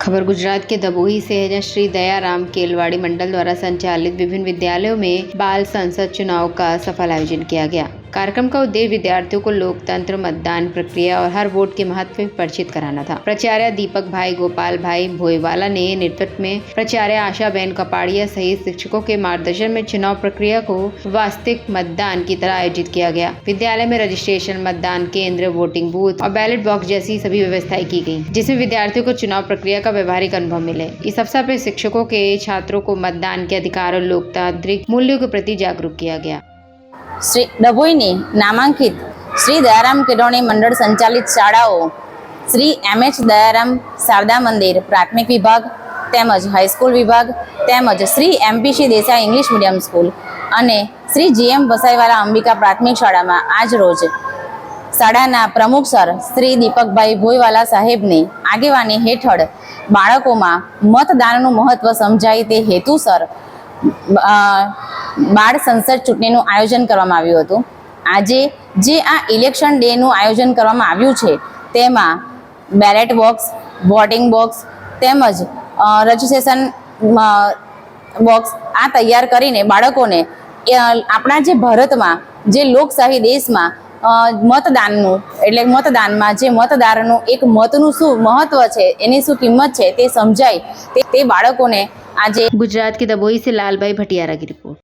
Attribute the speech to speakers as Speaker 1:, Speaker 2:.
Speaker 1: खबर गुजरात के दबोही से है, जहाँ श्री दयाराम केलवाड़ी मंडल द्वारा संचालित विभिन्न विद्यालयों में बाल संसद चुनाव का सफल आयोजन किया गया। कार्यक्रम का उद्देश्य विद्यार्थियों को लोकतंत्र, मतदान प्रक्रिया और हर वोट के महत्व में परिचित कराना था। प्राचार्य दीपक भाई गोपाल भाई भोईवाला ने नेतृत्व में प्राचार्य आशा बहन कपाड़िया सहित शिक्षकों के मार्गदर्शन में चुनाव प्रक्रिया को वास्तविक मतदान की तरह आयोजित किया गया। विद्यालय में रजिस्ट्रेशन, मतदान केंद्र, वोटिंग बूथ और बैलेट बॉक्स जैसी सभी व्यवस्थाएं की गई, जिसमें विद्यार्थियों को चुनाव प्रक्रिया का व्यवहारिक अनुभव मिले। इस अवसर पर शिक्षकों के छात्रों को मतदान के अधिकार और लोकतांत्रिक मूल्यों के प्रति जागरूक किया गया।
Speaker 2: श्री डभोईनी नामांकित श्री दयाराम केलवाड़ी मंडल संचालित शाळाओ श्री एम.एच. दयाराम शारदा मंदिर प्राथमिक विभाग તેમજ હાઈસ્કૂલ વિભાગ તેમજ Shri MPC. Desai English medium school અને શ્રી જી.એમ. વસાઈવાલા અંબિકા પ્રાથમિક શાળામાં આજ રોજ શાળાના પ્રમુખ સર શ્રી દીપકભાઈ ભોઈવાલા સાહેબની આગેવાની હેઠળ બાળકોમાં મતદાનનું મહત્વ સમજાય તે હેતુસર બાળ સંસદ ચૂંટણીનું આયોજન કરવામાં આવ્યું હતું। આજે જે આ ઇલેક્શન ડેનું આયોજન કરવામાં આવ્યું છે તેમાં બેલેટ બોક્સ, વોટિંગ બોક્સ તેમજ રજિસ્ટ્રેશન બોક્સ આ તૈયાર કરીને બાળકોને આપણા જે ભારતમાં જે લોકશાહી દેશમાં મતદાનનું એટલે મતદાનમાં જે મતદારનું એક મતનું શું મહત્વ છે, એની શું કિંમત છે તે સમજાય તે બાળકોને આજે।
Speaker 1: गुजरात के दबोही से लालभाई भटियारा की रिपोर्ट।